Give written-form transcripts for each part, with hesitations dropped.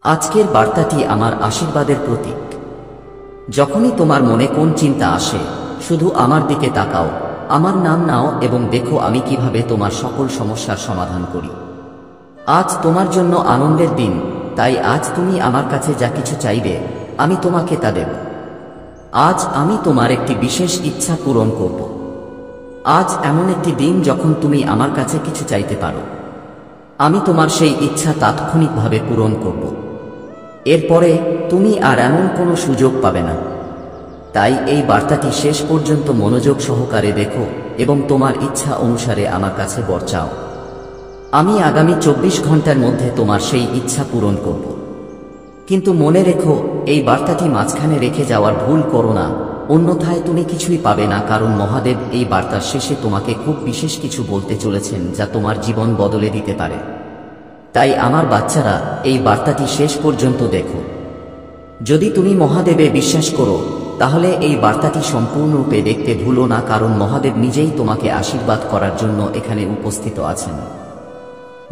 আজকের বার্তাটি আমার আশীর্বাদের প্রতীক। যখনই তোমার মনে কোন চিন্তা আসে, শুধু আমার দিকে তাকাও, আমার নাম নাও এবং দেখো আমি কিভাবে তোমার সকল সমস্যার সমাধান করি। আজ তোমার জন্য আনন্দের দিন, তাই আজ তুমি আমার কাছে যা কিছু চাইবে আমি তোমাকে তা দেব। আজ আমি তোমার একটি বিশেষ ইচ্ছা পূরণ করব। আজ এমন একটি দিন যখন তুমি আমার কাছে কিছু চাইতে পারো। আমি তোমার সেই ইচ্ছা তাৎক্ষণিকভাবে পূরণ করব। এরপরে তুমি আর এমন কোনো সুযোগ পাবে না। তাই এই বার্তাটি শেষ পর্যন্ত মনোযোগ সহকারে দেখো এবং তোমার ইচ্ছা অনুসারে আমার কাছে বর চাও। আমি আগামী 24 ঘন্টার মধ্যে তোমার সেই ইচ্ছা পূরণ করব। কিন্তু মনে রেখো, এই বার্তাটি মাঝখানে রেখে যাওয়ার ভুল করো না, অন্যথায় তুমি কিছুই পাবে না, কারণ মহাদেব এই বার্তার শেষে তোমাকে খুব বিশেষ কিছু বলতে চলেছেন যা তোমার জীবন বদলে দিতে পারে। তাই আমার বাচ্চারা, এই বার্তাটি শেষ পর্যন্ত দেখো। যদি তুমি মহাদেবে বিশ্বাস করো তাহলে এই বার্তাটি সম্পূর্ণরূপে দেখতে ভুলো না, কারণ মহাদেব নিজেই তোমাকে আশীর্বাদ করার জন্য এখানে উপস্থিত আছেন।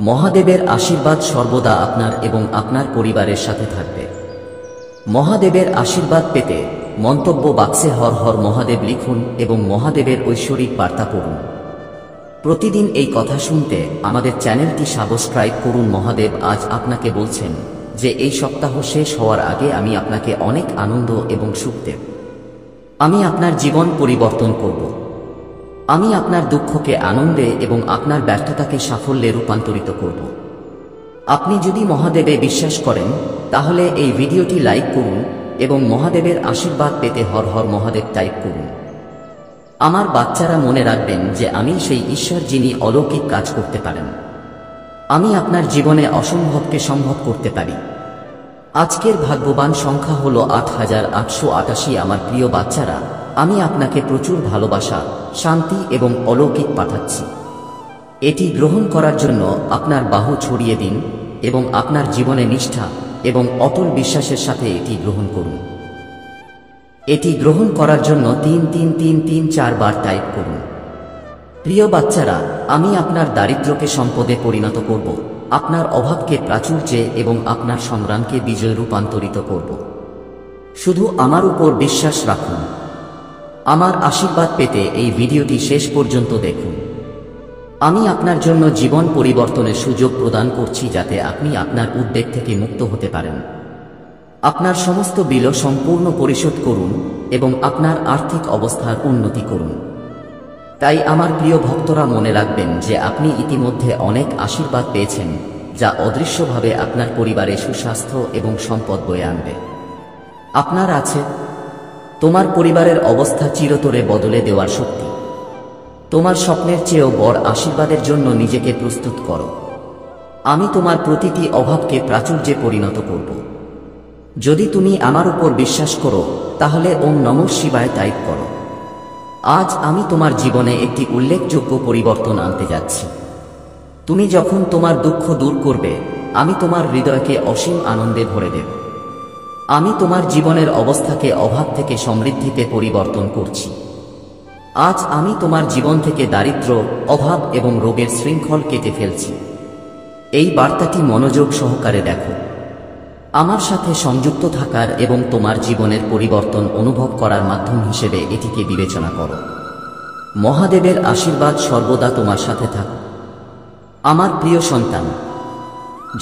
মহাদেবের আশীর্বাদ সর্বদা আপনার এবং আপনার পরিবারের সাথে থাকবে। মহাদেবের আশীর্বাদ পেতে মন্তব্য বাক্সে হর হর মহাদেব লিখুন এবং মহাদেবের ঐশ্বরিক বার্তা পড়ুন। প্রতিদিন এই কথা শুনতে আমাদের চ্যানেলটি সাবস্ক্রাইব করুন। মহাদেব আজ আপনাকে বলছেন যে এই সপ্তাহ শেষ হওয়ার আগে আমি আপনাকে অনেক আনন্দ এবং সুখ দেব। আমি আপনার জীবন পরিবর্তন করব। আমি আপনার দুঃখকে আনন্দে এবং আপনার ব্যর্থতাকে সাফল্যে রূপান্তরিত করব। আপনি যদি মহাদেবে বিশ্বাস করেন তাহলে এই ভিডিওটি লাইক করুন এবং মহাদেবের আশীর্বাদ পেতে হর হর মহাদেব টাইপ করুন। আমার বাচ্চারা মনে রাখবেন যে আমি সেই ঈশ্বর যিনি অলৌকিক কাজ করতে পারেন। আমি আপনার জীবনে অসম্ভবকে সম্ভব করতে পারি। আজকের ভাগ্যবান সংখ্যা হল 8888। আমার প্রিয় বাচ্চারা, আমি আপনাকে প্রচুর ভালোবাসা, শান্তি এবং অলৌকিক পাঠাচ্ছি। এটি গ্রহণ করার জন্য আপনার বাহু ছড়িয়ে দিন এবং আপনার জীবনে নিষ্ঠা এবং অটল বিশ্বাসের সাথে এটি গ্রহণ করুন। এটি গ্রহণ করার জন্য 33334 বার টাইপ করুন। প্রিয় বাচ্চারা, আমি আপনার দারিদ্র্যকে সম্পদে পরিণত করব, আপনার অভাবকে প্রাচুর্যে এবং আপনার সংগ্রামকে বিজয়ে রূপান্তরিত করব। শুধু আমার উপর বিশ্বাস রাখুন। আমার আশীর্বাদ পেতে এই ভিডিওটি শেষ পর্যন্ত দেখুন। আমি আপনার জন্য জীবন পরিবর্তনের সুযোগ প্রদান করছি যাতে আপনি আপনার উদ্বেগ থেকে মুক্ত হতে পারেন। আপনার সমস্ত বিল সম্পূর্ণ পরিশোধ করুন এবং আপনার আর্থিক অবস্থার উন্নতি করুন। তাই আমার প্রিয় ভক্তরা মনে রাখবেন যে আপনি ইতিমধ্যে অনেক আশীর্বাদ পেয়েছেন যা অদৃশ্যভাবে আপনার পরিবারে সুস্বাস্থ্য এবং সম্পদ বয়ে আনবে। আপনার আছে তোমার পরিবারের অবস্থা চিরতরে বদলে দেওয়ার শক্তি। তোমার স্বপ্নের চেয়েও বড় আশীর্বাদের জন্য নিজেকে প্রস্তুত করো। আমি তোমার প্রতিটি অভাবকে প্রাচুর্যে পরিণত করব। যদি তুমি আমার উপর বিশ্বাস করো তাহলে ওম নমঃ শিবায় টাইপ করো। আজ আমি তোমার জীবনে একটি উল্লেখযোগ্য পরিবর্তন আনতে যাচ্ছি। তুমি যখন তোমার দুঃখ দূর করবে, আমি তোমার হৃদয়কে অসীম আনন্দে ভরে দেব। আমি তোমার জীবনের অবস্থাকে অভাব থেকে সমৃদ্ধিতে পরিবর্তন করছি। আজ আমি তোমার জীবন থেকে দারিদ্র্য, অভাব এবং রোগের শৃঙ্খল কেটে ফেলছি। এই বার্তাটি মনোযোগ সহকারে দেখো। আমার সাথে সংযুক্ত থাকার এবং তোমার জীবনের পরিবর্তন অনুভব করার মাধ্যম হিসেবে এটিকে বিবেচনা করো। মহাদেবের আশীর্বাদ সর্বদা তোমার সাথে থাকুক। আমার প্রিয় সন্তান,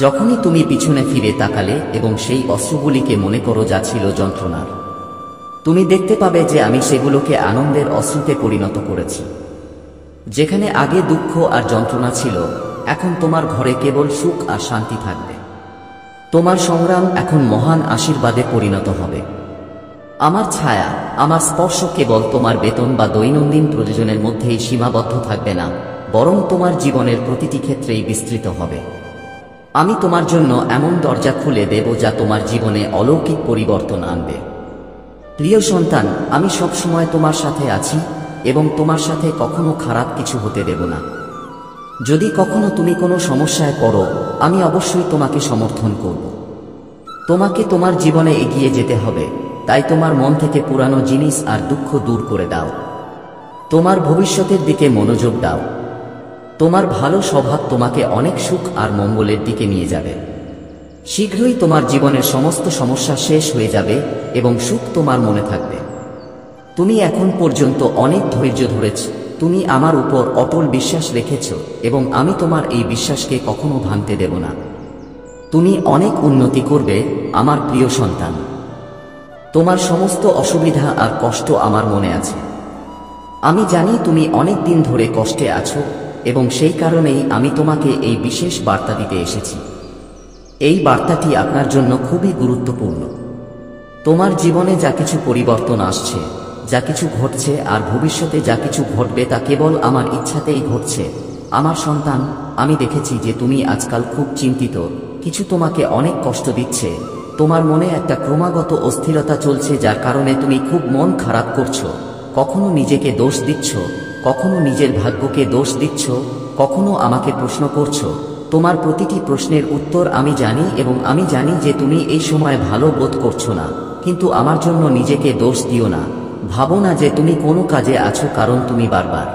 যখনই তুমি পিছনে ফিরে তাকালে এবং সেই অশ্রুগুলিকে মনে করো যা ছিল যন্ত্রণার, তুমি দেখতে পাবে যে আমি সেগুলোকে আনন্দের অশ্রুতে পরিণত করেছি। যেখানে আগে দুঃখ আর যন্ত্রণা ছিল, এখন তোমার ঘরে কেবল সুখ আর শান্তি থাকবে। তোমার সংগ্রাম এখন মহান আশীর্বাদে পরিণত হবে। আমার ছায়া, আমার স্পর্শ কেবল তোমার বেতন বা দৈনন্দিন প্রয়োজনের মধ্যেই সীমাবদ্ধ থাকবে না, বরং তোমার জীবনের প্রতিটি ক্ষেত্রেই বিস্তৃত হবে। আমি তোমার জন্য এমন দরজা খুলে দেব যা তোমার জীবনে অলৌকিক পরিবর্তন আনবে। প্রিয় সন্তান, আমি সবসময় তোমার সাথে আছি এবং তোমার সাথে কখনো খারাপ কিছু হতে দেব না। যদি কখনো তুমি কোনো সমস্যায় পড়ো, আমি অবশ্যই তোমাকে সমর্থন করব। তোমাকে তোমার জীবনে এগিয়ে যেতে হবে, তাই তোমার মন থেকে পুরানো জিনিস আর দুঃখ দূর করে দাও। তোমার ভবিষ্যতের দিকে মনোযোগ দাও। তোমার ভালো স্বভাব তোমাকে অনেক সুখ আর মঙ্গলের দিকে নিয়ে যাবে। শীঘ্রই তোমার জীবনের সমস্ত সমস্যা শেষ হয়ে যাবে এবং সুখ তোমার মনে থাকবে। তুমি এখন পর্যন্ত অনেক ধৈর্য ধরেছ, তুমি আমার উপর অটল বিশ্বাস রেখেছ এবং আমি তোমার এই বিশ্বাসকে কখনো ভাঙতে দেব না। তুমি অনেক উন্নতি করবে আমার প্রিয় সন্তান। তোমার সমস্ত অসুবিধা আর কষ্ট আমার মনে আছে। আমি জানি তুমি অনেক দিন ধরে কষ্টে আছো এবং সেই কারণেই আমি তোমাকে এই বিশেষ বার্তা দিতে এসেছি। এই বার্তাটি আপনার জন্য খুবই গুরুত্বপূর্ণ। তোমার জীবনে যা কিছু পরিবর্তন আসছে, যা কিছু ঘটছে আর ভবিষ্যতে যা কিছু ঘটবে তা কেবল আমার ইচ্ছাতেই ঘটছে। আমার সন্তান, আমি দেখেছি যে তুমি আজকাল খুব চিন্তিত, কিছু তোমাকে অনেক কষ্ট দিচ্ছে, তোমার মনে একটা ক্রমাগত অস্থিরতা চলছে যার কারণে তুমি খুব মন খারাপ করছো। কখনো নিজেকে দোষ দিচ্ছ, কখনো নিজের ভাগ্যকে দোষ দিচ্ছ, কখনো আমাকে প্রশ্ন করছো। তোমার প্রতিটি প্রশ্নের উত্তর আমি জানি এবং আমি জানি যে তুমি এই সময় ভালো বোধ করছো না, কিন্তু আমার জন্য নিজেকে দোষ দিও না। ভাবো না যে তুমি কোনো কাজে আছো কারণ তুমি বারবার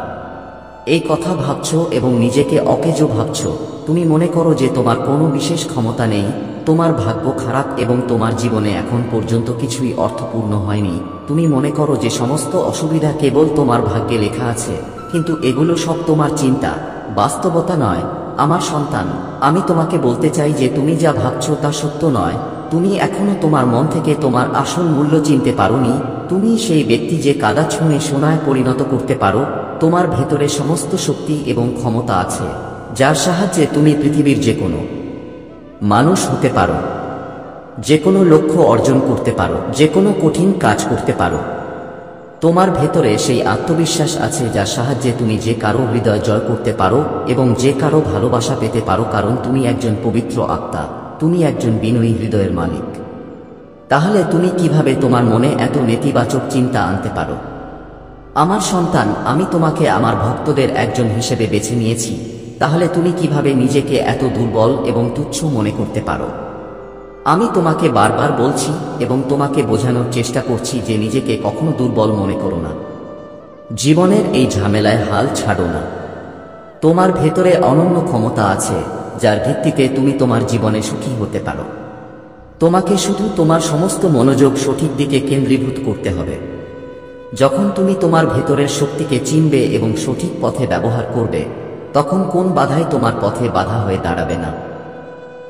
এই কথা ভাবছো এবং নিজেকে অকেজো ভাবছো। তুমি মনে করো যে তোমার কোনো বিশেষ ক্ষমতা নেই, তোমার ভাগ্য খারাপ এবং তোমার জীবনে এখন পর্যন্ত কিছুই অর্থপূর্ণ হয়নি। তুমি মনে করো যে সমস্ত অসুবিধা কেবল তোমার ভাগ্যে লেখা আছে, কিন্তু এগুলো সব তোমার চিন্তা, বাস্তবতা নয়। আমার সন্তান, আমি তোমাকে বলতে চাই যে তুমি যা ভাবছো তা সত্য নয়। তুমি এখনো তোমার মন থেকে তোমার আসল মূল্য চিনতে পারোনি। তুমি সেই ব্যক্তি যে কাদা ছুঁয়ে সোনায় পরিণত করতে পারো। তোমার ভেতরে সমস্ত শক্তি এবং ক্ষমতা আছে, যার সাহায্যে তুমি পৃথিবীর যে কোনো মানুষ হতে পারো, যে কোনো লক্ষ্য অর্জন করতে পারো, যে কোনো কঠিন কাজ করতে পারো। তোমার ভেতরে সেই আত্মবিশ্বাস আছে যার সাহায্যে তুমি যে কারো হৃদয় জয় করতে পারো এবং যে কারো ভালোবাসা পেতে পারো, কারণ তুমি একজন পবিত্র আত্মা, তুমি একজন বিনয়ী হৃদয়ের মালিক। তাহলে তুমি কিভাবে তোমার মনে এত নেতিবাচক চিন্তা আনতে পারো? আমার সন্তান, আমি তোমাকে আমার ভক্তদের একজন হিসেবে বেছে নিয়েছি, তাহলে তুমি কিভাবে নিজেকে এত দুর্বল এবং তুচ্ছ মনে করতে পারো? আমি তোমাকে বারবার বলছি এবং তোমাকে বোঝানোর চেষ্টা করছি যে নিজেকে কখনো দুর্বল মনে করো না। জীবনের এই ঝামেলায় হাল ছাড়ো না। তোমার ভেতরে অনন্য ক্ষমতা আছে যার ভিত্তিতে তুমি তোমার জীবনে সুখী হতে পারো। তোমাকে শুধু তোমার সমস্ত মনোযোগ সঠিক দিকে কেন্দ্রীভূত করতে হবে। যখন তুমি তোমার ভেতরের শক্তিকে চিনবে এবং সঠিক পথে ব্যবহার করবে, তখন কোন বাধাই তোমার পথে বাধা হয়ে দাঁড়াবে না।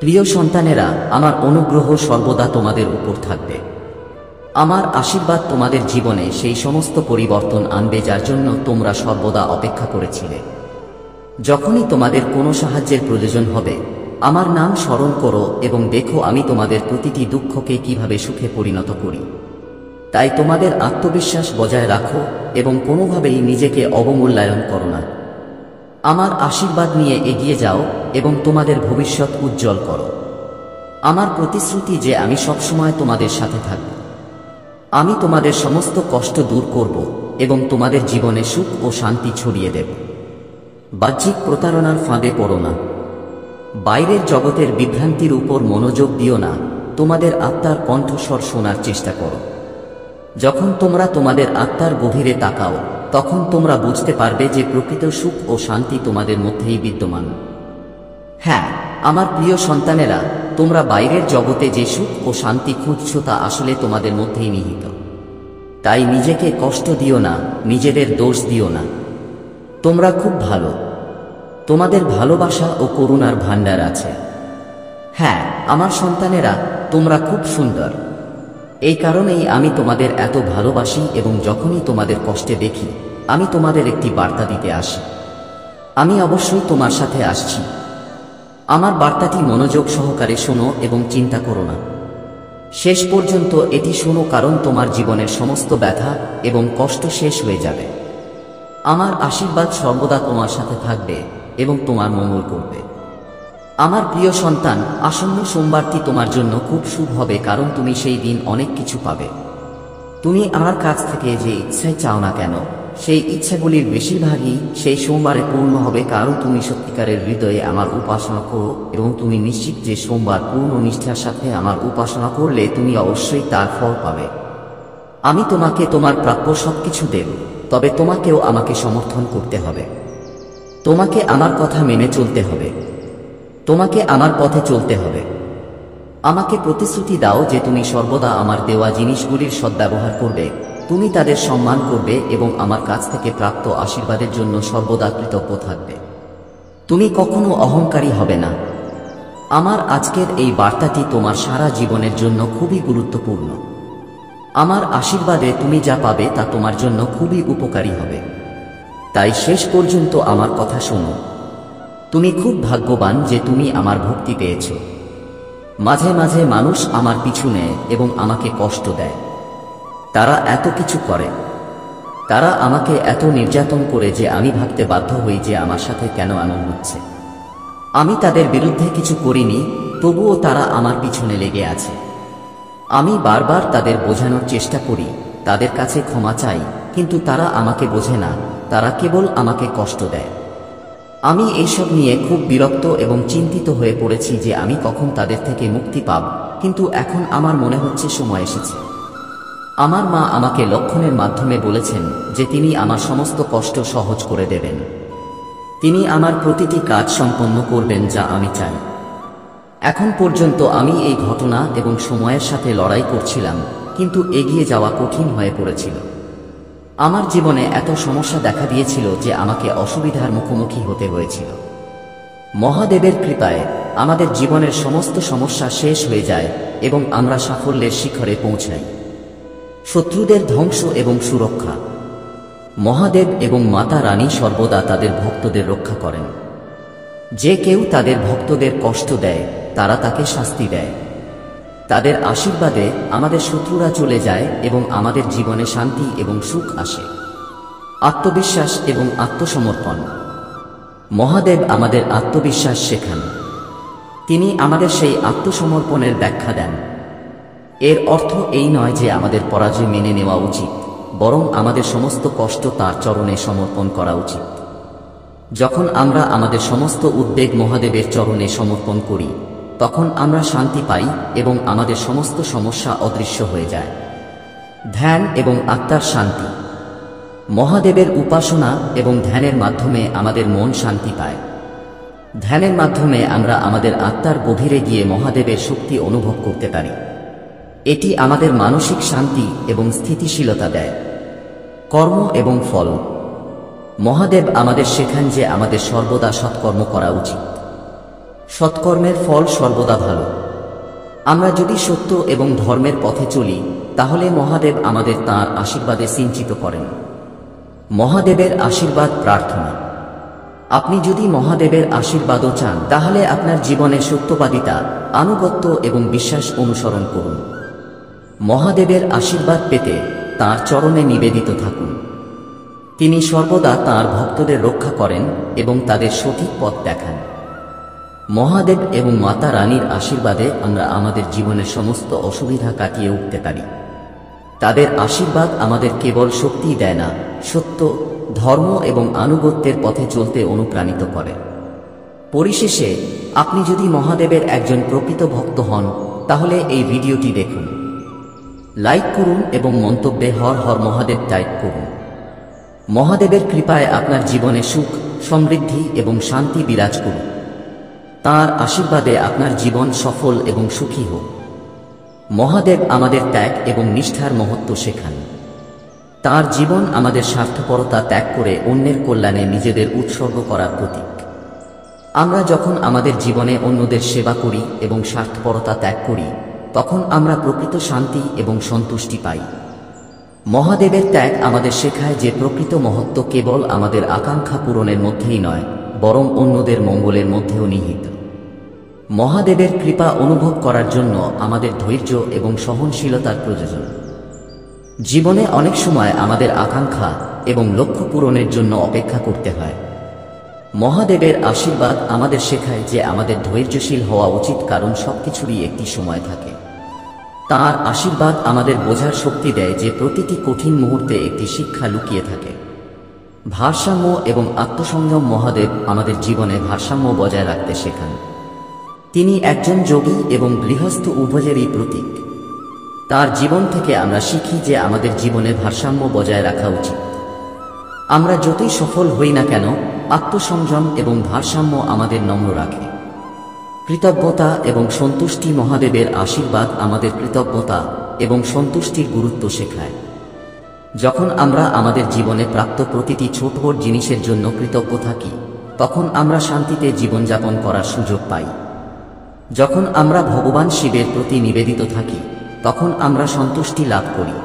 প্রিয় সন্তানেরা, আমার অনুগ্রহ সর্বদা তোমাদের উপর থাকবে। আমার আশীর্বাদ তোমাদের জীবনে সেই সমস্ত পরিবর্তন আনবে যার জন্য তোমরা সর্বদা অপেক্ষা করেছিলে। যখনই তোমাদের কোনো সাহায্যের প্রয়োজন হবে, আমার নাম স্মরণ করো এবং দেখো আমি তোমাদের প্রতিটি দুঃখকে কিভাবে সুখে পরিণত করি। তাই তোমাদের আত্মবিশ্বাস বজায় রাখো এবং কোনোভাবেই নিজেকে অবমূল্যায়ন করো না। আমার আশীর্বাদ নিয়ে এগিয়ে যাও এবং তোমাদের ভবিষ্যৎ উজ্জ্বল করো। আমার প্রতিশ্রুতি যে আমি সবসময় তোমাদের সাথে থাকব। আমি তোমাদের সমস্ত কষ্ট দূর করব এবং তোমাদের জীবনে সুখ ও শান্তি ছড়িয়ে দেব। বাহ্যিক প্রতারণার ফাঁদে পড়ো না। বাইরের জগতের বিভ্রান্তির উপর মনোযোগ দিও না, তোমাদের আত্মার কণ্ঠস্বর শোনার চেষ্টা করো। যখন তোমরা তোমাদের আত্মার গভীরে তাকাও, তখন তোমরা বুঝতে পারবে যে প্রকৃত সুখ ও শান্তি তোমাদের মধ্যেই বিদ্যমান। হ্যাঁ, আমার প্রিয় সন্তানেরা, তোমরা বাইরের জগতে যে সুখ ও শান্তি খুঁজছো তা আসলে তোমাদের মধ্যেই নিহিত। তাই নিজেকে কষ্ট দিও না, নিজেদের দোষ দিও না। তোমরা খুব ভালো। তোমাদের ভালোবাসা ও করুণার ভাণ্ডার আছে। হ্যাঁ, আমার সন্তানেরা, তোমরা খুব সুন্দর। এই কারণেই আমি তোমাদের এত ভালোবাসি এবং যখনই তোমাদের কষ্টে দেখি, আমি তোমাদের একটি বার্তা দিতে আসি। আমি অবশ্যই তোমার সাথে আসছি। আমার বার্তাটি মনোযোগ সহকারে শোনো এবং চিন্তা করো না। শেষ পর্যন্ত এটি শোনো, কারণ তোমার জীবনের সমস্ত ব্যথা এবং কষ্ট শেষ হয়ে যাবে। আমার আশীর্বাদ সর্বদা তোমার সাথে থাকবে এবং তোমার মঙ্গল করবে। আমার প্রিয় সন্তান, আসন্ন সোমবারটি তোমার জন্য খুব শুভ হবে, কারণ তুমি সেই দিন অনেক কিছু পাবে। তুমি আমার কাছ থেকে যে ইচ্ছাই চাও না কেন, সেই ইচ্ছাগুলির বেশিরভাগই সেই সোমবারে পূর্ণ হবে, কারণ তুমি সত্যিকারের হৃদয়ে আমার উপাসনা করো এবং তুমি নিশ্চিত যে সোমবার পূর্ণ নিষ্ঠার সাথে আমার উপাসনা করলে তুমি অবশ্যই তার ফল পাবে। আমি তোমাকে তোমার প্রাপ্য সবকিছু দেব, তবে তোমাকেও আমাকে সমর্থন করতে হবে। তোমাকে আমার কথা মেনে চলতে হবে। তোমাকে আমার পথে চলতে হবে। আমাকে প্রতিশ্রুতি দাও যে তুমি সর্বদা আমার দেওয়া জিনিসগুলির সদ্ব্যবহার করবে, তুমি তাদের সম্মান করবে এবং আমার কাছ থেকে প্রাপ্ত আশীর্বাদের জন্য সর্বদা কৃতজ্ঞ থাকবে। তুমি কখনো অহংকারী হবে না। আমার আজকের এই বার্তাটি তোমার সারা জীবনের জন্য খুবই গুরুত্বপূর্ণ। আমার আশীর্বাদে তুমি যা পাবে তা তোমার জন্য খুবই উপকারী হবে। তাই শেষ পর্যন্ত আমার কথা শোনো। তুমি খুব ভাগ্যবান যে তুমি আমার ভক্তি পেয়েছ। মাঝে মাঝে মানুষ আমার পিছু নেয় এবং আমাকে কষ্ট দেয়। তারা এত কিছু করে, তারা আমাকে এত নির্যাতন করে যে আমি ভাবতে বাধ্য হই যে আমার সাথে কেন এমন হচ্ছে। আমি তাদের বিরুদ্ধে কিছু করিনি, তবুও তারা আমার পিছনে লেগে আছে। আমি বারবার তাদের বোঝানোর চেষ্টা করি, তাদের কাছে ক্ষমা চাই, কিন্তু তারা আমাকে বোঝে না, তারা কেবল আমাকে কষ্ট দেয়। আমি এইসব নিয়ে খুব বিরক্ত এবং চিন্তিত হয়ে পড়েছি যে আমি কখন তাদের থেকে মুক্তি পাব, কিন্তু এখন আমার মনে হচ্ছে সময় এসেছে। আমার মা আমাকে লক্ষণের মাধ্যমে বলেছেন যে তিনি আমার সমস্ত কষ্ট সহজ করে দেবেন। তিনি আমার প্রতিটি কাজ সম্পন্ন করবেন যা আমি চাই। এখন পর্যন্ত আমি এই ঘটনা এবং সময়ের সাথে লড়াই করছিলাম, কিন্তু এগিয়ে যাওয়া কঠিন হয়ে পড়েছিল। আমার জীবনে এত সমস্যা দেখা দিয়েছিল যে আমাকে অসুবিধার মুখোমুখি হতে হয়েছিল। মহাদেবের কৃপায় আমাদের জীবনের সমস্ত সমস্যা শেষ হয়ে যায় এবং আমরা সাফল্যের শিখরে পৌঁছাই। শত্রুদের ধ্বংস এবং সুরক্ষা। মহাদেব এবং মাতা রানী সর্বদা তাদের ভক্তদের রক্ষা করেন। যে কেউ তাদের ভক্তদের কষ্ট দেয় তারা তাকে শাস্তি দেয়। তাদের আশীর্বাদে আমাদের শত্রুরা চলে যায় এবং আমাদের জীবনে শান্তি এবং সুখ আসে। আত্মবিশ্বাস এবং আত্মসমর্পণ। মহাদেব আমাদের আত্মবিশ্বাস শেখান। তিনি আমাদের সেই আত্মসমর্পণের ব্যাখ্যা দেন। এর অর্থ এই নয় যে আমাদের পরাজয় মেনে নেওয়া উচিত, বরং আমাদের সমস্ত কষ্ট তাঁর চরণে সমর্পণ করা উচিত। যখন আমরা আমাদের সমস্ত উদ্বেগ মহাদেবের চরণে সমর্পণ করি, তখন আমরা শান্তি পাই এবং আমাদের সমস্ত সমস্যা অদৃশ্য হয়ে যায়। ধ্যান এবং আত্মার শান্তি। মহাদেবের উপাসনা এবং ধ্যানের মাধ্যমে আমাদের মন শান্তি পায়। ধ্যানের মাধ্যমে আমরা আমাদের আত্মার গভীরে গিয়ে মহাদেবের শক্তি অনুভব করতে পারি। এটি আমাদের মানসিক শান্তি এবং স্থিতিশীলতা দেয়। কর্ম এবং ফল। মহাদেব আমাদের শেখান যে আমাদের সর্বদা সৎকর্ম করা উচিত। সৎকর্মের ফল সর্বদা ভালো। আমরা যদি সত্য এবং ধর্মের পথে চলি, তাহলে মহাদেব আমাদের তাঁর আশীর্বাদে সিঞ্চিত করেন। মহাদেবের আশীর্বাদ প্রার্থনা। আপনি যদি মহাদেবের আশীর্বাদও চান, তাহলে আপনার জীবনে সত্যবাদিতা, আনুগত্য এবং বিশ্বাস অনুসরণ করুন। মহাদেবের আশীর্বাদ পেতে তাঁর চরণে নিবেদিত থাকুন। তিনি সর্বদা তাঁর ভক্তদের রক্ষা করেন এবং তাদের সঠিক পথ দেখান। মহাদেব এবং মাতা রানীর আশীর্বাদে আমরা আমাদের জীবনের সমস্ত অসুবিধা কাটিয়ে উঠতে পারি। তাদের আশীর্বাদ আমাদের কেবল শক্তি দেয় না, সত্য, ধর্ম এবং আনুগত্যের পথে চলতে অনুপ্রাণিত করে। পরিশেষে, আপনি যদি মহাদেবের একজন প্রকৃত ভক্ত হন, তাহলে এই ভিডিওটি দেখুন, লাইক করুন এবং মন্তব্যে হর হর মহাদেব টাইপ করুন। মহাদেবের কৃপায় আপনার জীবনে সুখ, সমৃদ্ধি এবং শান্তি বিরাজ করুন। তাঁর আশীর্বাদে আপনার জীবন সফল এবং সুখী হোক। মহাদেব আমাদের ত্যাগ এবং নিষ্ঠার মহত্ব শেখান। তাঁর জীবন আমাদের স্বার্থপরতা ত্যাগ করে অন্যের কল্যাণে নিজেদের উৎসর্গ করার প্রতীক। আমরা যখন আমাদের জীবনে অন্যদের সেবা করি এবং স্বার্থপরতা ত্যাগ করি, তখন আমরা প্রকৃত শান্তি এবং সন্তুষ্টি পাই। মহাদেবের ত্যাগ আমাদের শেখায় যে প্রকৃত মহত্ব কেবল আমাদের আকাঙ্ক্ষা পূরণের মধ্যেই নয়, বরং অন্যদের মঙ্গলের মধ্যেও নিহিত। মহাদেবের কৃপা অনুভব করার জন্য আমাদের ধৈর্য এবং সহনশীলতার প্রয়োজন। জীবনে অনেক সময় আমাদের আকাঙ্ক্ষা এবং লক্ষ্য পূরণের জন্য অপেক্ষা করতে হয়। মহাদেবের আশীর্বাদ আমাদের শেখায় যে আমাদের ধৈর্যশীল হওয়া উচিত, কারণ সবকিছুরই একটি সময় থাকে। তাঁর আশীর্বাদ আমাদের বোঝার শক্তি দেয় যে প্রতিটি কঠিন মুহূর্তে একটি শিক্ষা লুকিয়ে থাকে। ভারসাম্য এবং আত্মসংযম। মহাদেব আমাদের জীবনে ভারসাম্য বজায় রাখতে শেখান। তিনি একজন যোগী এবং গৃহস্থ উভয়েরই প্রতীক। তার জীবন থেকে আমরা শিখি যে আমাদের জীবনে ভারসাম্য বজায় রাখা উচিত। আমরা যতই সফল হই না কেন, আত্মসংযম এবং ভারসাম্য আমাদের নম্র রাখে। কৃতজ্ঞতা এবং সন্তুষ্টি। মহাদেবের আশীর্বাদ আমাদের কৃতজ্ঞতা এবং সন্তুষ্টির গুরুত্ব শেখায়। যখন আমরা আমাদের জীবনে প্রাপ্ত প্রতিটি ছোট বড় জিনিসের জন্য কৃতজ্ঞ থাকি, তখন আমরা শান্তিতে জীবনযাপন করার সুযোগ পাই। যখন আমরা ভগবান শিবের প্রতি নিবেদিত থাকি, তখন আমরা সন্তুষ্টি লাভ করি।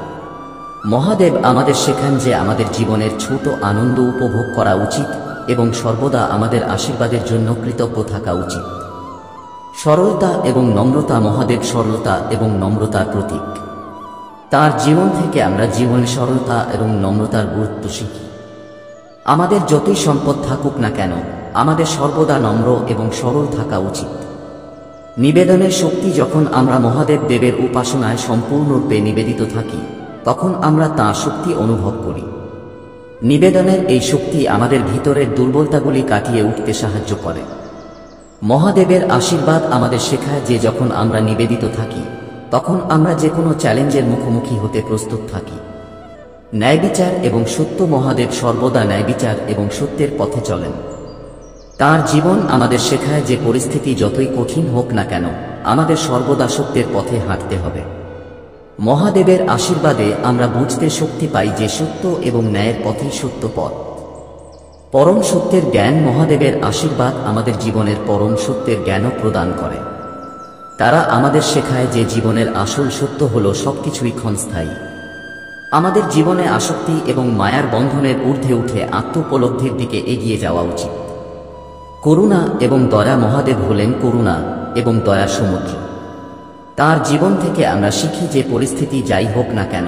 মহাদেব আমাদের শেখান যে আমাদের জীবনের ছোট আনন্দ উপভোগ করা উচিত এবং সর্বদা আমাদের আশীর্বাদের জন্য কৃতজ্ঞ থাকা উচিত। সরলতা এবং নম্রতা। মহাদেব সরলতা এবং নম্রতার প্রতীক। তার জীবন থেকে আমরা জীবনে সরলতা এবং নম্রতার গুরুত্ব শিখি। আমাদের যতই সম্পদ থাকুক না কেন, আমাদের সর্বদা নম্র এবং সরল থাকা উচিত। নিবেদনের শক্তি। যখন আমরা মহাদেব দেবের উপাসনায় সম্পূর্ণরূপে নিবেদিত থাকি, তখন আমরা তাঁর শক্তি অনুভব করি। নিবেদনের এই শক্তি আমাদের ভিতরের দুর্বলতাগুলি কাটিয়ে উঠতে সাহায্য করে। মহাদেবের আশীর্বাদ আমাদের শেখায় যে যখন আমরা নিবেদিত থাকি, তখন আমরা যে কোনো চ্যালেঞ্জের মুখোমুখি হতে প্রস্তুত থাকি। ন্যায়বিচার এবং সত্য। মহাদেব সর্বদা ন্যায়বিচার এবং সত্যের পথে চলেন। তার জীবন আমাদের শেখায় যে পরিস্থিতি যতই কঠিন হোক না কেন, আমাদের সর্বদা সত্যের পথে হাঁটতে হবে। মহাদেবের আশীর্বাদে আমরা বুঝতে শক্তি পাই যে সত্য এবং ন্যায়ের পথই সত্য পথ। পরম সত্যের জ্ঞান। মহাদেবের আশীর্বাদ আমাদের জীবনের পরম সত্যের জ্ঞানও প্রদান করে। তারা আমাদের শেখায় যে জীবনের আসল সত্য হল সবকিছুই ক্ষণস্থায়ী। আমাদের জীবনে আসক্তি এবং মায়ার বন্ধনের ঊর্ধ্বে উঠে আত্মোপলব্ধির দিকে এগিয়ে যাওয়া উচিত। করুণা এবং দয়া। মহাদেব হলেন করুণা এবং দয়ার সমুদ্র। তার জীবন থেকে আমরা শিখি যে পরিস্থিতি যাই হোক না কেন,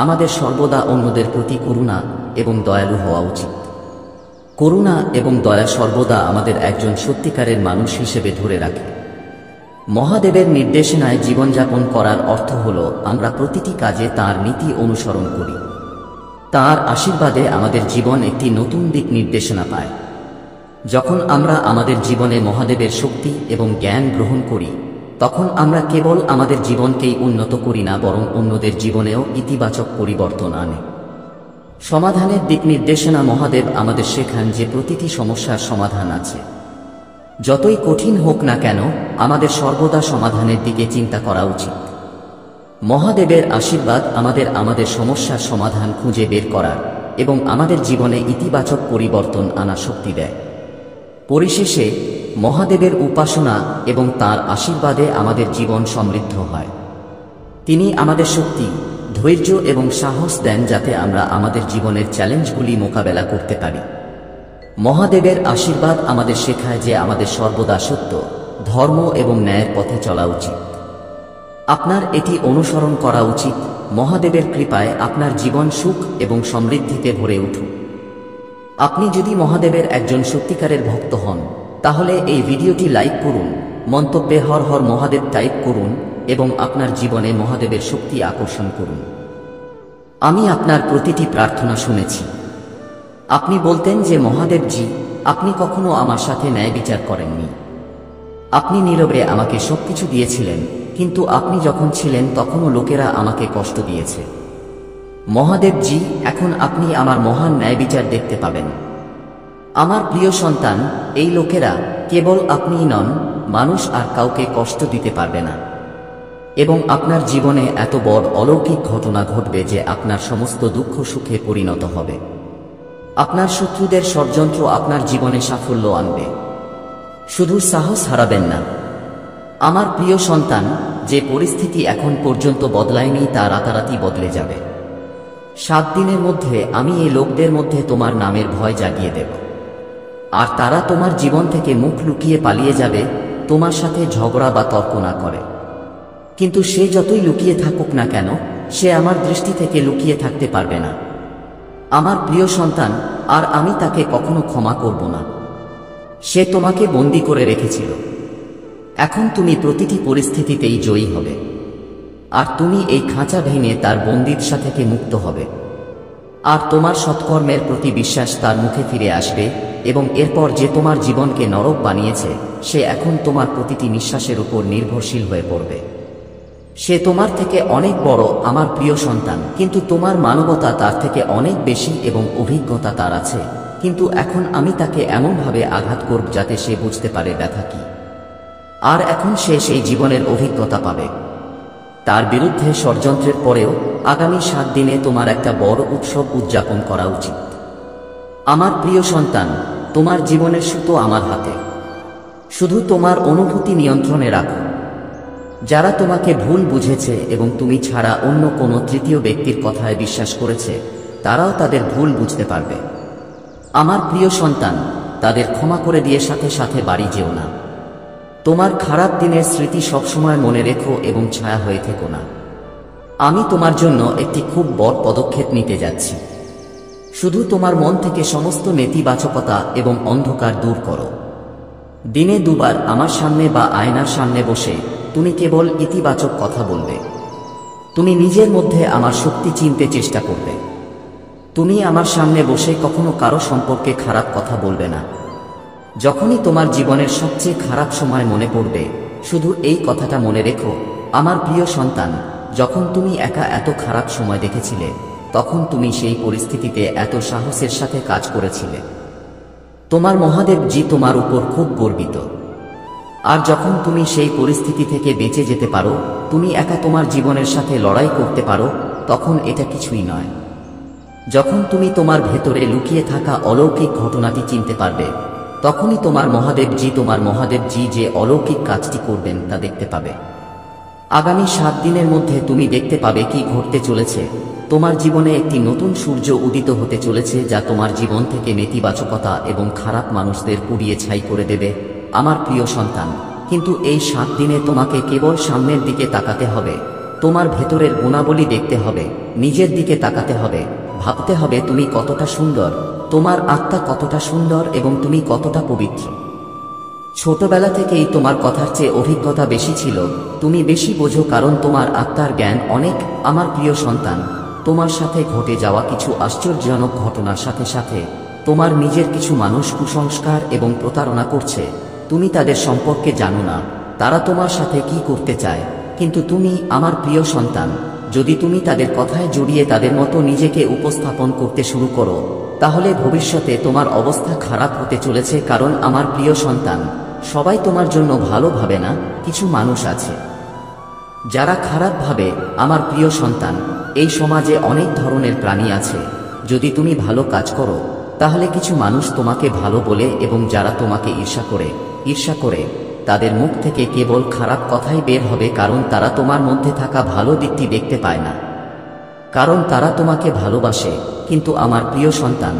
আমাদের সর্বদা অন্যদের প্রতি করুণা এবং দয়ালু হওয়া উচিত। করুণা এবং দয়া সর্বদা আমাদের একজন সত্যিকারের মানুষ হিসেবে ধরে রাখে। মহাদেবের নির্দেশনায় জীবনযাপন করার অর্থ হল আমরা প্রতিটি কাজে তাঁর নীতি অনুসরণ করি। তাঁর আশীর্বাদে আমাদের জীবন একটি নতুন দিক নির্দেশনা পায়। যখন আমরা আমাদের জীবনে মহাদেবের শক্তি এবং জ্ঞান গ্রহণ করি, তখন আমরা কেবল আমাদের জীবনকেই উন্নত করি না, বরং অন্যদের জীবনেও ইতিবাচক পরিবর্তন আনে। সমাধানের দিক নির্দেশনা। মহাদেব আমাদের শেখান যে প্রতিটি সমস্যার সমাধান আছে। যতই কঠিন হোক না কেন, আমাদের সর্বদা সমাধানের দিকে চিন্তা করা উচিত। মহাদেবের আশীর্বাদ আমাদের সমস্যার সমাধান খুঁজে বের করার এবং আমাদের জীবনে ইতিবাচক পরিবর্তন আনার শক্তি দেয়। পরিশেষে মহাদেবের উপাসনা এবং তাঁর আশীর্বাদে আমাদের জীবন সমৃদ্ধ হয়। তিনি আমাদের শক্তি, ধৈর্য এবং সাহস দেন যাতে আমরা আমাদের জীবনের চ্যালেঞ্জগুলি মোকাবেলা করতে পারি। মহাদেবের আশীর্বাদ আমাদের শেখায় যে আমাদের সর্বদা সত্য, ধর্ম এবং ন্যায়ের পথে চলা উচিত। আপনার এটি অনুসরণ করা উচিত। মহাদেবের কৃপায় আপনার জীবন সুখ এবং সমৃদ্ধিতে ভরে উঠুক। আপনি যদি মহাদেবের একজন সত্যিকারের ভক্ত হন, তাহলে এই ভিডিওটি লাইক করুন, মন্তব্যে হর হর মহাদেব টাইপ করুন এবং আপনার জীবনে মহাদেবের শক্তি আকর্ষণ করুন। আমি আপনার প্রতিটি প্রার্থনা শুনেছি। আপনি বলতেন যে মহাদেবজি, আপনি কখনো আমার সাথে ন্যায় বিচার করেননি। আপনি নীরবে আমাকে সবকিছু দিয়েছিলেন, কিন্তু আপনি যখন ছিলেন তখনও লোকেরা আমাকে কষ্ট দিয়েছে। মহাদেবজি, এখন আপনি আমার মহান ন্যায় বিচার দেখতে পাবেন। আমার প্রিয় সন্তান, এই লোকেরা, কেবল আপনিই নন, মানুষ আর কাউকে কষ্ট দিতে পারবে না। এবং আপনার জীবনে এত বড় অলৌকিক ঘটনা ঘটবে যে আপনার সমস্ত দুঃখ সুখে পরিণত হবে। আপনার শত্রুদের ষড়যন্ত্র আপনার জীবনে সাফল্য আনবে। শুধু সাহস হারাবেন না। আমার প্রিয় সন্তান, যে পরিস্থিতি এখন পর্যন্ত বদলায়নি তা রাতারাতি বদলে যাবে। 7 দিনের মধ্যে আমি এই লোকদের মধ্যে তোমার নামের ভয় জাগিয়ে দেব, আর তারা তোমার জীবন থেকে মুখ লুকিয়ে পালিয়ে যাবে, তোমার সাথে ঝগড়া বা তর্ক না করে। কিন্তু সে যতই লুকিয়ে থাকুক না কেন, সে আমার দৃষ্টি থেকে লুকিয়ে থাকতে পারবে না। আমার প্রিয় সন্তান, আর আমি তাকে কখনো ক্ষমা করব না। সে তোমাকে বন্দী করে রেখেছিল। এখন তুমি প্রতিটি পরিস্থিতিতেই জয়ী হবে, আর তুমি এই খাঁচা ভেঙে তার বন্দিদশা থেকে মুক্ত হবে। আর তোমার সৎকর্মের প্রতি বিশ্বাস তার মুখে ফিরে আসবে, এবং এরপর যে তোমার জীবনকে নরক বানিয়েছে, সে এখন তোমার প্রতিটি নিঃশ্বাসের উপর নির্ভরশীল হয়ে পড়বে। সে তোমার থেকে অনেক বড় আমার প্রিয় সন্তান, কিন্তু তোমার মানবতা তার থেকে অনেক বেশি এবং অভিজ্ঞতা তার আছে। কিন্তু এখন আমি তাকে এমনভাবে আঘাত করব যাতে সে বুঝতে পারে ব্যথা কি। আর এখন সে সেই জীবনের অভিজ্ঞতা পাবে। তার বিরুদ্ধে ষড়যন্ত্রের পরেও আগামী 7 দিনে তোমার একটা বড় উৎসব উদযাপন করা উচিত। আমার প্রিয় সন্তান, তোমার জীবনের সুতো আমার হাতে। শুধু তোমার অনুভূতি নিয়ন্ত্রণে রাখো। যারা তোমাকে ভুল বুঝেছে এবং তুমি ছাড়া অন্য কোনো তৃতীয় ব্যক্তির কথায় বিশ্বাস করেছে, তারাও তাদের ভুল বুঝতে পারবে। আমার প্রিয় সন্তান, তাদের ক্ষমা করে দিয়ে সাথে সাথে বাড়ি যেও না। তোমার খারাপ দিনের স্মৃতি সবসময় মনে রেখো এবং ছায়া হয়ে থেকো না। আমি তোমার জন্য একটি খুব বড় পদক্ষেপ নিতে যাচ্ছি। শুধু তোমার মন থেকে সমস্ত নেতিবাচকতা এবং অন্ধকার দূর করো। দিনে 2 বার আমার সামনে বা আয়নার সামনে বসে তুমি কেবল ইতিবাচক কথা বলবে। তুমি নিজের মধ্যে আমার শক্তি চিনতে চেষ্টা করবে। তুমি আমার সামনে বসে কখনো কারো সম্পর্কে খারাপ কথা বলবে না। যখনই তোমার জীবনের সবচেয়ে খারাপ সময় মনে পড়বে, শুধু এই কথাটা মনে রেখো, আমার প্রিয় সন্তান, যখন তুমি একা এত খারাপ সময় দেখেছিলে, তখন তুমি সেই পরিস্থিতিতে এত সাহসের সাথে কাজ করেছিলে। তোমার মহাদেবজি তোমার উপর খুব গর্বিত। আর যখন তুমি সেই পরিস্থিতি থেকে বেঁচে যেতে পারো, তুমি একা তোমার জীবনের সাথে লড়াই করতে পারো, তখন এটা কিছুই নয়। যখন তুমি তোমার ভেতরে লুকিয়ে থাকা অলৌকিক ঘটনাটি চিনতে পারবে, তখনই তোমার মহাদেবজি যে অলৌকিক কাজটি করবেন তা দেখতে পাবে। আগামী 7 দিনের মধ্যে তুমি দেখতে পাবে কি ঘটতে চলেছে। তোমার জীবনে একটি নতুন সূর্য উদিত হতে চলেছে, যা তোমার জীবন থেকে নেতিবাচকতা এবং খারাপ মানুষদের পুড়িয়ে ছাই করে দেবে। আমার প্রিয় সন্তান, কিন্তু এই 7 দিনে তোমাকে কেবল সামনের দিকে তাকাতে হবে। তোমার ভেতরের গুণাবলী দেখতে হবে, নিজের দিকে তাকাতে হবে, ভাবতে হবে তুমি কতটা সুন্দর, তোমার আত্মা কতটা সুন্দর এবং তুমি কতটা পবিত্র। ছোটবেলা থেকেই তোমার কথার চেয়ে অভিজ্ঞতা বেশি ছিল, তুমি বেশি বোঝো কারণ তোমার আত্মার জ্ঞান অনেক। আমার প্রিয় সন্তান, তোমার সাথে ঘটে যাওয়া কিছু আশ্চর্যজনক ঘটনার সাথে সাথে তোমার নিজের কিছু মানুষ কুসংস্কার এবং প্রতারণা করছে। তুমি তাদের সম্পর্কে জানো না, তারা তোমার সাথে কি করতে চায়, কিন্তু তুমি, আমার প্রিয় সন্তান, যদি তুমি তাদের কথায় জড়িয়ে তাদের মতো নিজেকে উপস্থাপন করতে শুরু করো, তাহলে ভবিষ্যতে তোমার অবস্থা খারাপ হতে চলেছে। কারণ আমার প্রিয় সন্তান, সবাই তোমার জন্য ভালো ভাবে না। কিছু মানুষ আছে যারা খারাপ ভাবে। আমার প্রিয় সন্তান, এই সমাজে অনেক ধরনের প্রাণী আছে। যদি তুমি ভালো কাজ করো, তাহলে কিছু মানুষ তোমাকে ভালো বলে, এবং যারা তোমাকে ঈর্ষা করে তাদের মুখ থেকে কেবল খারাপ কথাই বের হবে, কারণ তারা তোমার মধ্যে থাকা ভালো দিকটি দেখতে পায় না, কারণ তারা তোমাকে ভালোবাসে। কিন্তু আমার প্রিয় সন্তান,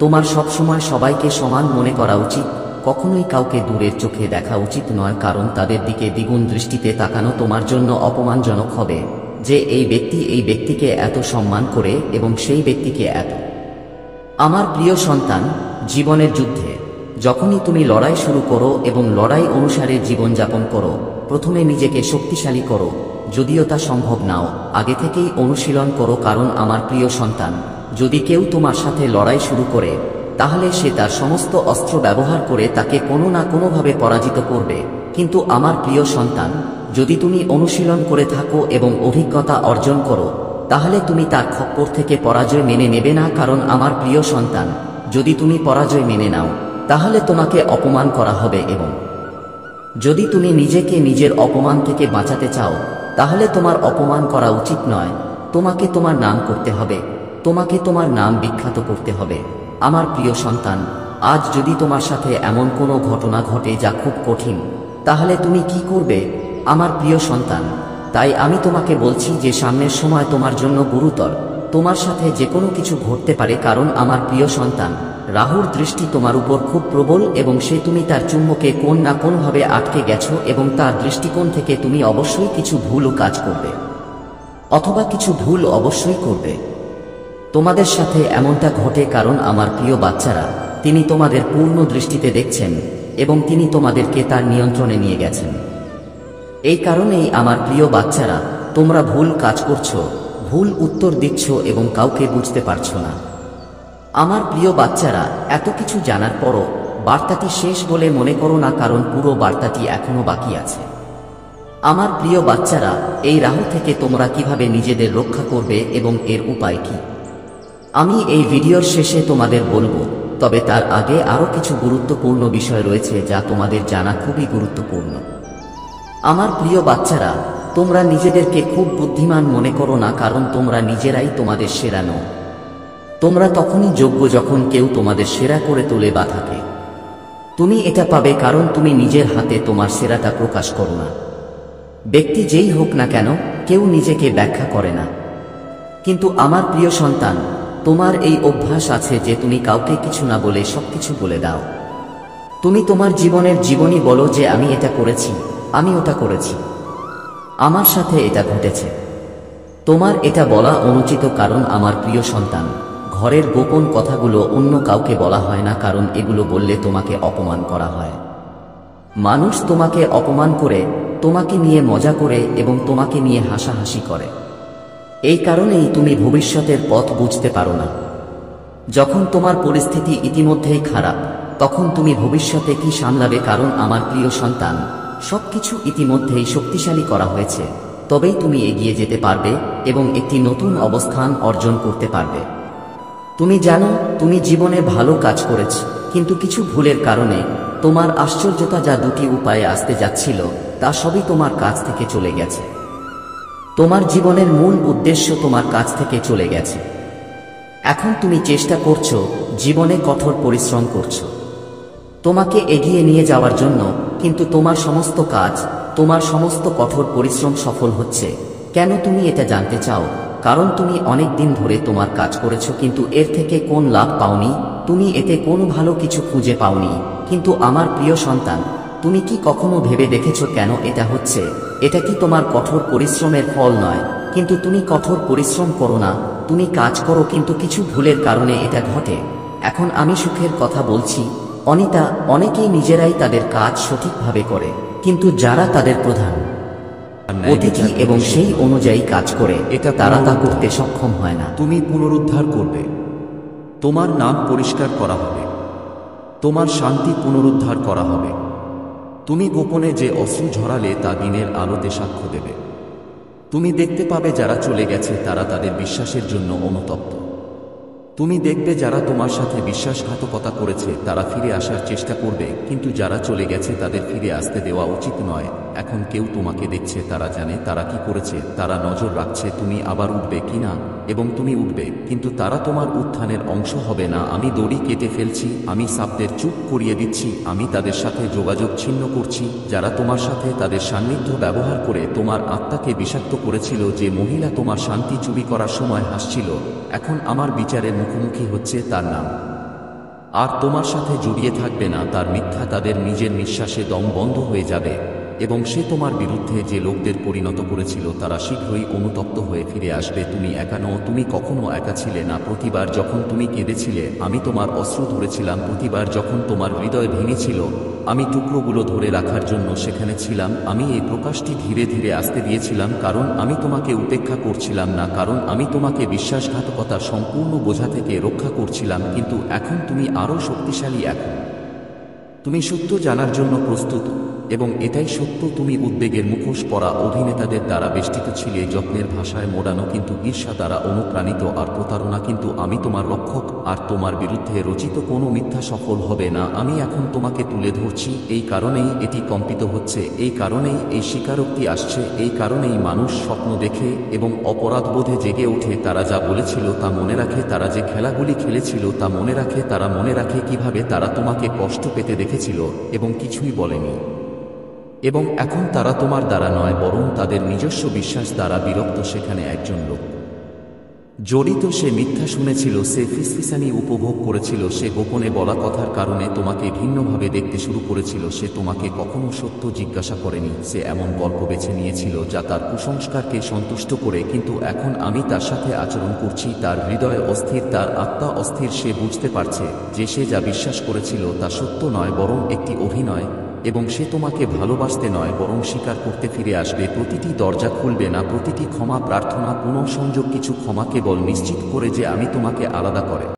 তোমার সবসময় সবাইকে সমান মনে করা উচিত। কখনোই কাউকে দূরের চোখে দেখা উচিত নয়, কারণ তাদের দিকে দ্বিগুণ দৃষ্টিতে তাকানো তোমার জন্য অপমানজনক হবে। যে এই ব্যক্তিকে এত সম্মান করে এবং সেই ব্যক্তিকে এত। আমার প্রিয় সন্তান, জীবনের যুদ্ধে যখনই তুমি লড়াই শুরু করো এবং লড়াই অনুসারে জীবনযাপন করো, প্রথমে নিজেকে শক্তিশালী করো। যদিও তা সম্ভব নাও, আগে থেকেই অনুশীলন করো। কারণ আমার প্রিয় সন্তান, যদি কেউ তোমার সাথে লড়াই শুরু করে, তাহলে সে তার সমস্ত অস্ত্র ব্যবহার করে তাকে কোনো না কোনোভাবে পরাজিত করবে। কিন্তু আমার প্রিয় সন্তান, যদি তুমি অনুশীলন করে থাকো এবং অভিজ্ঞতা অর্জন করো, তাহলে তুমি তার খপ্পর থেকে পরাজয় মেনে নেবে না। কারণ আমার প্রিয় সন্তান, যদি তুমি পরাজয় মেনে নাও, তাহলে তোমাকে অপমান করা হবে, এবং যদি তুমি নিজেকে নিজের অপমান থেকে বাঁচাতে চাও, তাহলে তোমার অপমান করা উচিত নয়। তোমাকে তোমার নাম করতে হবে, তোমাকে তোমার নাম বিখ্যাত করতে হবে। আমার প্রিয় সন্তান, আজ যদি তোমার সাথে এমন কোনো ঘটনা ঘটে যা খুব কঠিন, তাহলে তুমি কি করবে? আমার প্রিয় সন্তান, তাই আমি তোমাকে বলছি যে সামনের সময় তোমার জন্য গুরুতর। তোমার সাথে যে কোনো কিছু ঘটতে পারে, কারণ আমার প্রিয় সন্তান, রাহুর দৃষ্টি তোমার উপর খুব প্রবল, এবং তুমি তার চুম্বকে কোন না কোনভাবে আটকে গেছো, এবং তার দৃষ্টিকোণ থেকে তুমি অবশ্যই কিছু ভুলও কাজ করবে, অথবা কিছু ভুল অবশ্যই করবে। তোমাদের সাথে এমনটা ঘটে কারণ আমার প্রিয় বাচ্চারা, তিনি তোমাদের পূর্ণ দৃষ্টিতে দেখছেন এবং তিনি তোমাদেরকে তার নিয়ন্ত্রণে নিয়ে গেছেন। এই কারণেই আমার প্রিয় বাচ্চারা, তোমরা ভুল কাজ করছো, ভুল উত্তর দিচ্ছ এবং কাউকে বুঝতে পারছো না। আমার প্রিয় বাচ্চারা, এত কিছু জানার পরও বার্তাটি শেষ বলে মনে করো না, কারণ পুরো বার্তাটি এখনো বাকি আছে। আমার প্রিয় বাচ্চারা, এই রাহু থেকে তোমরা কিভাবে নিজেদের রক্ষা করবে এবং এর উপায় কি, আমি এই ভিডিওর শেষে তোমাদের বলবো। তবে তার আগে আরো কিছু গুরুত্বপূর্ণ বিষয় রয়েছে যা তোমাদের জানা খুবই গুরুত্বপূর্ণ। আমার প্রিয় বাচ্চারা, তোমরা নিজেদেরকে খুব বুদ্ধিমান মনে করো না, কারণ তোমরা নিজেরাই তোমাদের সেরা নও। তোমরা তখনই যোগ্য যখন কেউ তোমাদের সেরা করে তোলে বা থাকে। তুমি এটা পাবে কারণ তুমি নিজের হাতে তোমার সেরাটা প্রকাশ করো না। ব্যক্তি যেই হোক না কেন, কেউ নিজেকে ব্যাখ্যা করে না। কিন্তু আমার প্রিয় সন্তান, তোমার এই অভ্যাস আছে যে তুমি কাউকে কিছু না বলে সবকিছু বলে দাও। তুমি তোমার জীবনের জীবনী বলো যে আমি এটা করেছি, আমি ওটা করেছি, আমার সাথে এটা ঘটেছে। তোমার এটা বলা অনুচিত, কারণ আমার প্রিয় সন্তান, ঘরের গোপন কথাগুলো অন্য কাউকে বলা হয় না, কারণ এগুলো বললে তোমাকে অপমান করা হয়। মানুষ তোমাকে অপমান করে, তোমাকে নিয়ে মজা করে এবং তোমাকে নিয়ে হাসাহাসি করে। এই কারণেই তুমি ভবিষ্যতের পথ বুঝতে পারো না। যখন তোমার পরিস্থিতি ইতিমধ্যেই খারাপ, তখন তুমি ভবিষ্যতে কি সামলাবে? কারণ আমার প্রিয় সন্তান, সবকিছু ইতিমধ্যেই শক্তিশালী করা হয়েছে, তবেই তুমি এগিয়ে যেতে পারবে এবং একটি নতুন অবস্থান অর্জন করতে পারবে। তুমি জানো তুমি জীবনে ভালো কাজ করেছ, কিন্তু কিছু ভুলের কারণে তোমার আশ্চর্যতা যা দুটি উপায়ে আসতে যাচ্ছিল, তা সবই তোমার কাছ থেকে চলে গেছে। তোমার জীবনের মূল উদ্দেশ্য তোমার কাছ থেকে চলে গেছে। এখন তুমি চেষ্টা করছো, জীবনে কঠোর পরিশ্রম করছো তোমাকে এগিয়ে নিয়ে যাওয়ার জন্য, কিন্তু তোমার সমস্ত কাজ, তোমার সমস্ত কঠোর পরিশ্রম সফল হচ্ছে কেন? তুমি এটা জানতে চাও, কারণ তুমি অনেক দিন ধরে তোমার কাজ করেছো, কিন্তু এর থেকে কোন লাভ পাওনি। তুমি এতে কোনো ভালো কিছু খুঁজে পাওনি। কিন্তু আমার প্রিয় সন্তান, তুমি কি কখনো ভেবে দেখেছো কেন এটা হচ্ছে? এটা কি তোমার কঠোর পরিশ্রমের ফল নয়? কিন্তু তুমি কঠোর পরিশ্রম করো না, তুমি কাজ করো, কিন্তু কিছু ভুলের কারণে এটা ঘটে। এখন আমি সুখের কথা বলছি অনিতা, অনেকেই নিজেরাই তাদের কাজ সঠিকভাবে করে, কিন্তু যারা তাদের প্রধান অতিথি এবং সেই অনুযায়ী কাজ করে, তারা তা করতে সক্ষম হয় না। তুমি পুনরুদ্ধার করবে, তোমার নাম পরিষ্কার করা হবে, তোমার শান্তি পুনরুদ্ধার করা হবে। তুমি গোপনে যে অশ্রু ঝরালে তা দিনের আলোতে সাক্ষ্য দেবে। তুমি দেখতে পাবে যারা চলে গেছে তারা তাদের বিশ্বাসের জন্য অনুতপ্ত। তুমি দেখবে যারা তোমার সাথে বিশ্বাসঘাতকতা করেছে তারা ফিরে আসার চেষ্টা করবে, কিন্তু যারা চলে গেছে তাদের ফিরে আসতে দেওয়া উচিত নয়। এখন কেউ তোমাকে দেখছে, তারা জানে তারা কি করেছে, তারা নজর রাখছে তুমি আবার উঠবে কিনা, এবং তুমি উঠবে, কিন্তু তারা তোমার উত্থানের অংশ হবে না। আমি দড়ি কেটে ফেলছি, আমি সাপদের চুপ করিয়ে দিচ্ছি, আমি তাদের সাথে যোগাযোগ ছিন্ন করছি যারা তোমার সাথে তাদের সান্নিধ্য ব্যবহার করে তোমার আত্মাকে বিষাক্ত করেছিল। যে মহিলা তোমার শান্তি চুরি করার সময় হাসছিল, এখন আমার বিচারের মুখোমুখি হচ্ছে, তার নাম আর তোমার সাথে জড়িয়ে থাকবে না। তার মিথ্যা তাদের নিজের নিঃশ্বাসে দম বন্ধ হয়ে যাবে, এবং সে তোমার বিরুদ্ধে যে লোকদের পরিণত করেছিল তারা শীঘ্রই অনুতপ্ত হয়ে ফিরে আসবে। তুমি একা নও, তুমি কখনো একা ছিলে না। প্রতিবার যখন তুমি কেঁদেছিলে আমি তোমার অশ্রু ধরেছিলাম, প্রতিবার যখন তোমার হৃদয় ভেঙেছিল আমি টুকরোগুলো ধরে রাখার জন্য সেখানে ছিলাম। আমি এই প্রকাশটি ধীরে ধীরে আসতে দিয়েছিলাম, কারণ আমি তোমাকে উপেক্ষা করছিলাম না, কারণ আমি তোমাকে বিশ্বাসঘাতকতার সম্পূর্ণ বোঝা থেকে রক্ষা করছিলাম। কিন্তু এখন তুমি আরও শক্তিশালী, এখন তুমি সত্য জানার জন্য প্রস্তুত, এবং এটাই সত্য। তুমি উদ্বেগের মুখোশ পরা অভিনেতাদের দ্বারা বেষ্টিত ছিলে, যত্নের ভাষায় মোড়ানো, কিন্তু ঈর্ষা দ্বারা অনুপ্রাণিত আর প্রতারণা। কিন্তু আমি তোমার রক্ষক, আর তোমার বিরুদ্ধে রচিত কোনো মিথ্যা সফল হবে না। আমি এখন তোমাকে তুলে ধরছি, এই কারণেই এটি কম্পিত হচ্ছে, এই কারণেই এই স্বীকারোক্তি আসছে, এই কারণেই মানুষ স্বপ্ন দেখে এবং অপরাধবোধে জেগে ওঠে। তারা যা বলেছিল তা মনে রাখে, তারা যে খেলাগুলি খেলেছিল তা মনে রাখে, তারা মনে রাখে কিভাবে তারা তোমাকে কষ্ট পেতে দেখেছিল এবং কিছুই বলেনি। এবং এখন তারা তোমার দ্বারা নয়, বরং তাদের নিজস্ব বিশ্বাস দ্বারা বিরক্ত। সেখানে একজন লোক জড়িত, সে মিথ্যা শুনেছিল, সে ফিসফিসানি উপভোগ করেছিল, সে গোপনে বলা কথার কারণে তোমাকে ভিন্নভাবে দেখতে শুরু করেছিল। সে তোমাকে কখনো সত্য জিজ্ঞাসা করেনি, সে এমন গল্প বেছে নিয়েছিল যা তার কুসংস্কারকে সন্তুষ্ট করে। কিন্তু এখন আমি তার সাথে আচরণ করছি, তার হৃদয় অস্থির, তার আত্মা অস্থির। সে বুঝতে পারছে যে সে যা বিশ্বাস করেছিল তা সত্য নয়, বরং একটি অভিনয়, এবং সে তোমাকে ভালোবাসতে নয় বরং স্বীকার করতে ফিরে আসবে। প্রতিটি দরজা খুলবে না, প্রতিটি ক্ষমা প্রার্থনা, পুনঃসংযোগ, কিছু ক্ষমা কেবল নিশ্চিত করে যে আমি তোমাকে আলাদা করে।